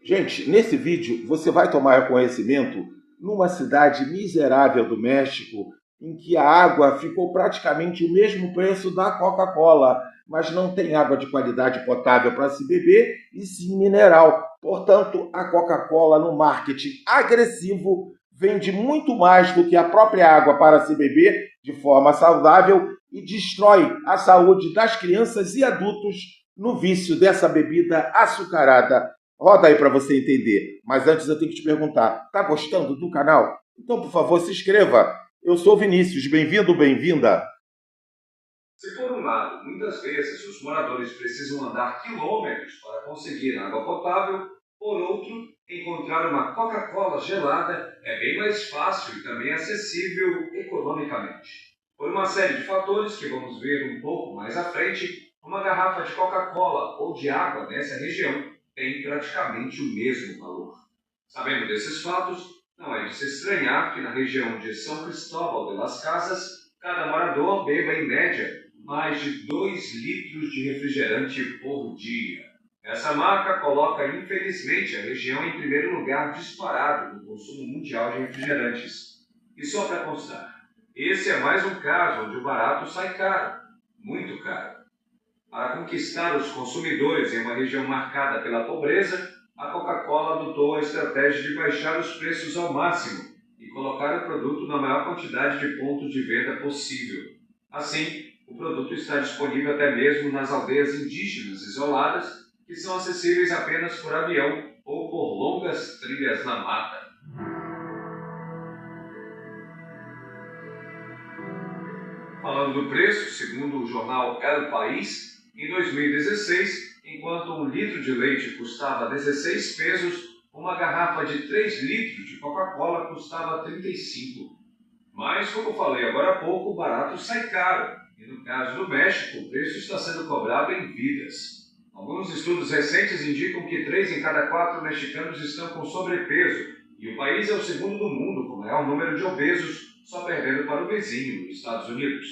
Gente, nesse vídeo você vai tomar conhecimento numa cidade miserável do México, em que a água ficou praticamente o mesmo preço da Coca-Cola, mas não tem água de qualidade potável para se beber e sim mineral. Portanto, a Coca-Cola, no marketing agressivo, vende muito mais do que a própria água para se beber de forma saudável e destrói a saúde das crianças e adultos no vício dessa bebida açucarada. Roda aí para você entender. Mas antes eu tenho que te perguntar, tá gostando do canal? Então, por favor, se inscreva. Eu sou o Vinícius, bem-vindo, bem-vinda. Se por um lado, muitas vezes os moradores precisam andar quilômetros para conseguir água potável, por outro, encontrar uma Coca-Cola gelada é bem mais fácil e também acessível economicamente. Por uma série de fatores que vamos ver um pouco mais à frente, uma garrafa de Coca-Cola ou de água nessa região tem praticamente o mesmo valor. Sabendo desses fatos, não é de se estranhar que na região de São Cristóbal de las Casas, cada morador beba em média mais de 2 litros de refrigerante por dia. Essa marca coloca, infelizmente, a região em primeiro lugar disparado no consumo mundial de refrigerantes. E só para constar, esse é mais um caso onde o barato sai caro, muito caro. Para conquistar os consumidores em uma região marcada pela pobreza, a Coca-Cola adotou a estratégia de baixar os preços ao máximo e colocar o produto na maior quantidade de pontos de venda possível. Assim, o produto está disponível até mesmo nas aldeias indígenas isoladas, que são acessíveis apenas por avião ou por longas trilhas na mata. Falando do preço, segundo o jornal El País, em 2016, enquanto um litro de leite custava 16 pesos, uma garrafa de 3 litros de Coca-Cola custava 35. Mas, como falei agora há pouco, o barato sai caro. E no caso do México, o preço está sendo cobrado em vidas. Alguns estudos recentes indicam que 3 em cada 4 mexicanos estão com sobrepeso, e o país é o segundo do mundo com maior número de obesos, só perdendo para o vizinho, os Estados Unidos.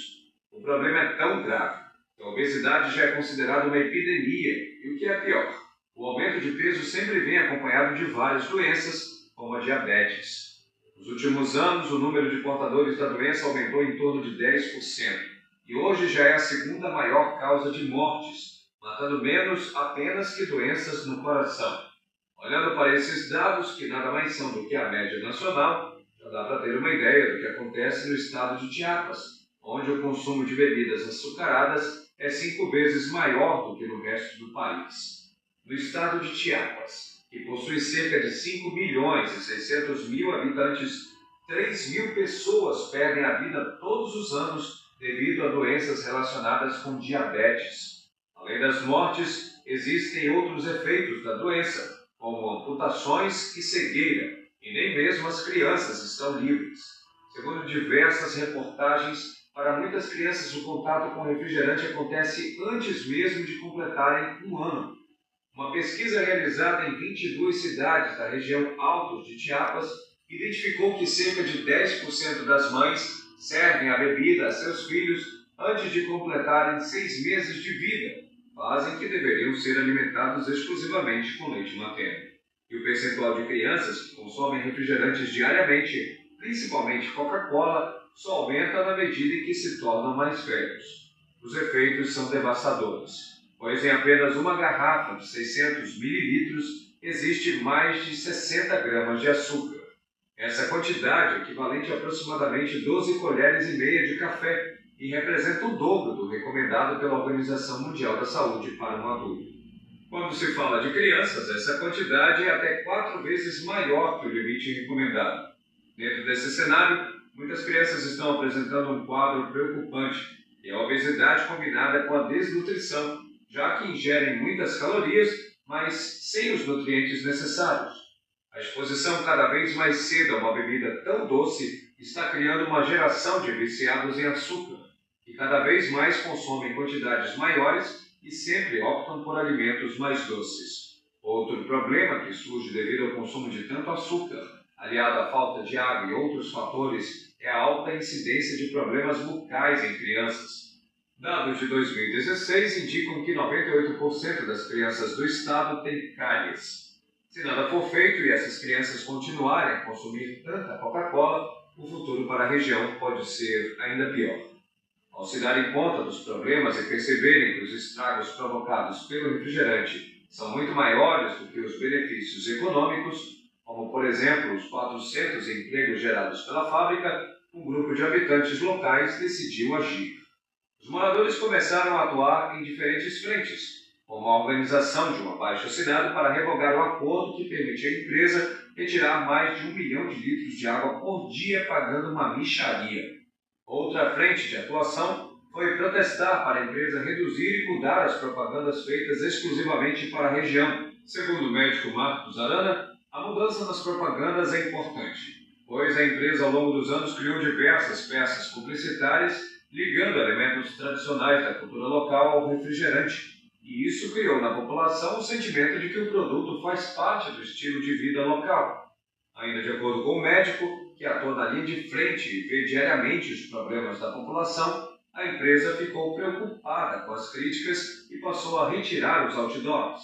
O problema é tão grave que a obesidade já é considerada uma epidemia, e o que é pior, o aumento de peso sempre vem acompanhado de várias doenças, como a diabetes. Nos últimos anos, o número de portadores da doença aumentou em torno de 10%, e hoje já é a segunda maior causa de mortes, matando menos apenas que doenças no coração. Olhando para esses dados, que nada mais são do que a média nacional, já dá para ter uma ideia do que acontece no estado de Chiapas, onde o consumo de bebidas açucaradas é 5 vezes maior do que no resto do país. No estado de Chiapas, que possui cerca de 5 milhões e 600 mil habitantes, 3 mil pessoas perdem a vida todos os anos devido a doenças relacionadas com diabetes. Além das mortes, existem outros efeitos da doença, como amputações e cegueira, e nem mesmo as crianças estão livres. Segundo diversas reportagens, para muitas crianças o contato com refrigerante acontece antes mesmo de completarem um ano. Uma pesquisa realizada em 22 cidades da região Altos de Chiapas identificou que cerca de 10% das mães servem a bebida a seus filhos antes de completarem 6 meses de vida, fazem que deveriam ser alimentados exclusivamente com leite materno. E o percentual de crianças que consomem refrigerantes diariamente, principalmente Coca-Cola, só aumenta na medida em que se tornam mais velhos. Os efeitos são devastadores, pois em apenas uma garrafa de 600 mililitros existe mais de 60 gramas de açúcar. Essa quantidade é equivalente a aproximadamente 12 colheres e meia de café e representa o dobro do recomendado pela Organização Mundial da Saúde para um adulto. Quando se fala de crianças, essa quantidade é até 4 vezes maior que o limite recomendado. Dentro desse cenário, muitas crianças estão apresentando um quadro preocupante, que é a obesidade combinada com a desnutrição, já que ingerem muitas calorias, mas sem os nutrientes necessários. A exposição cada vez mais cedo a uma bebida tão doce está criando uma geração de viciados em açúcar, que cada vez mais consomem quantidades maiores e sempre optam por alimentos mais doces. Outro problema que surge devido ao consumo de tanto açúcar, aliado à falta de água e outros fatores, é a alta incidência de problemas bucais em crianças. Dados de 2016 indicam que 98% das crianças do estado têm cáries. Se nada for feito e essas crianças continuarem a consumir tanta Coca-Cola, o futuro para a região pode ser ainda pior. Ao se darem conta dos problemas e perceberem que os estragos provocados pelo refrigerante são muito maiores do que os benefícios econômicos, como por exemplo os 400 empregos gerados pela fábrica, um grupo de habitantes locais decidiu agir. Os moradores começaram a atuar em diferentes frentes, como a organização de um abaixo-assinado para revogar o acordo que permite à empresa retirar mais de 1 milhão de litros de água por dia pagando uma mixaria. Outra frente de atuação foi protestar para a empresa reduzir e mudar as propagandas feitas exclusivamente para a região. Segundo o médico Marcos Arana, a mudança nas propagandas é importante, pois a empresa ao longo dos anos criou diversas peças publicitárias ligando elementos tradicionais da cultura local ao refrigerante. E isso criou na população o sentimento de que o produto faz parte do estilo de vida local. Ainda de acordo com o médico, que atua na linha de frente e vê diariamente os problemas da população, a empresa ficou preocupada com as críticas e passou a retirar os outdoors.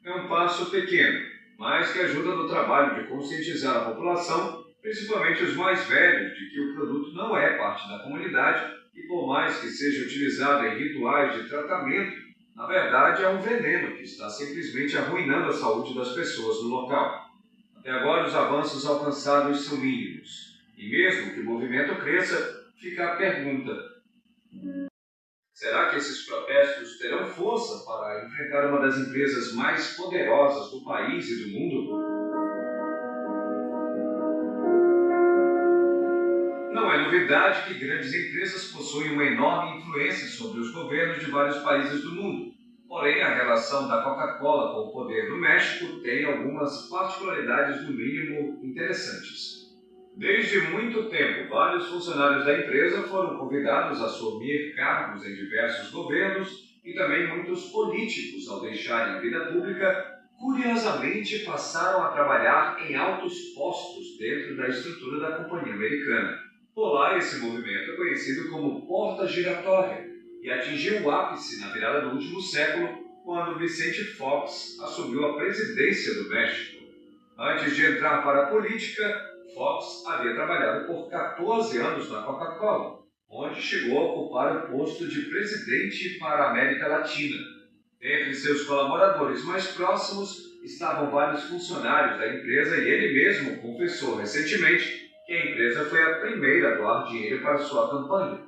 É um passo pequeno, mas que ajuda no trabalho de conscientizar a população, principalmente os mais velhos, de que o produto não é parte da comunidade e, por mais que seja utilizado em rituais de tratamento, na verdade, é um veneno que está simplesmente arruinando a saúde das pessoas no local. Até agora, os avanços alcançados são mínimos. E mesmo que o movimento cresça, fica a pergunta: será que esses protestos terão força para enfrentar uma das empresas mais poderosas do país e do mundo? Não é novidade que grandes empresas possuem uma enorme influência sobre os governos de vários países do mundo. Porém, a relação da Coca-Cola com o poder do México tem algumas particularidades, no mínimo, interessantes. Desde muito tempo, vários funcionários da empresa foram convidados a assumir cargos em diversos governos e também muitos políticos, ao deixarem a vida pública, curiosamente passaram a trabalhar em altos postos dentro da estrutura da companhia americana. Por lá, esse movimento é conhecido como porta giratória e atingiu o ápice na virada do último século, quando Vicente Fox assumiu a presidência do México. Antes de entrar para a política, Fox havia trabalhado por 14 anos na Coca-Cola, onde chegou a ocupar o posto de presidente para a América Latina. Entre seus colaboradores mais próximos estavam vários funcionários da empresa e ele mesmo confessou recentemente que a empresa foi a primeira a doar dinheiro para sua campanha.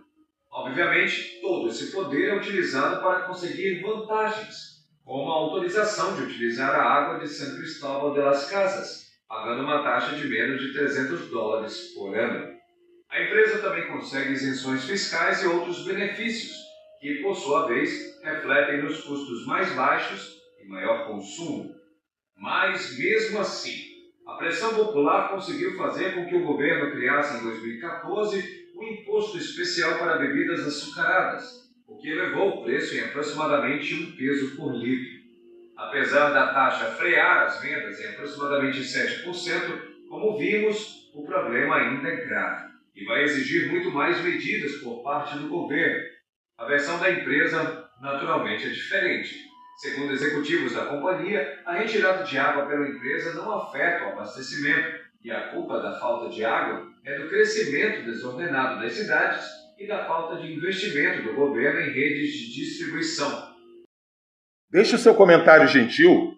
Obviamente, todo esse poder é utilizado para conseguir vantagens, como a autorização de utilizar a água de San Cristóbal de las Casas, pagando uma taxa de menos de $300 por ano. A empresa também consegue isenções fiscais e outros benefícios, que, por sua vez, refletem nos custos mais baixos e maior consumo. Mas, mesmo assim, a pressão popular conseguiu fazer com que o governo criasse em 2014 um imposto especial para bebidas açucaradas, o que elevou o preço em aproximadamente 1 peso por litro. Apesar da taxa frear as vendas em aproximadamente 7%, como vimos, o problema ainda é grave e vai exigir muito mais medidas por parte do governo. A versão da empresa, naturalmente, é diferente. Segundo executivos da companhia, a retirada de água pela empresa não afeta o abastecimento e a culpa da falta de água é do crescimento desordenado das cidades e da falta de investimento do governo em redes de distribuição. Deixe o seu comentário gentil